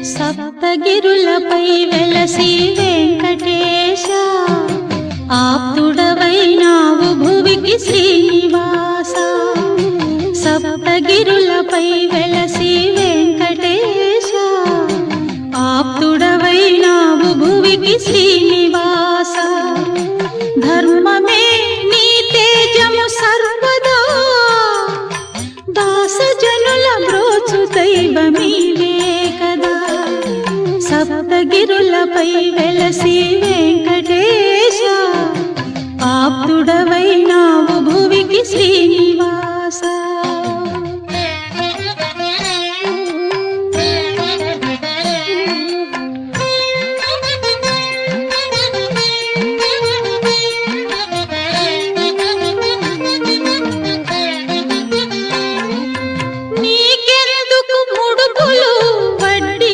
సప్తగిరులపై వెలసి వెంకటేశ ఆప్తుడవైనావు భువికి శ్రీనివాస సప్తగిరులపై వెలసి వెంకటేశ ఆప్తుడవైనావు భువికి శ్రీనివాస ధర్మమే నీ తేజము సర్వదా దాసజనుల బ్రోచు దైవమీవే కదా సప్తగిరులపై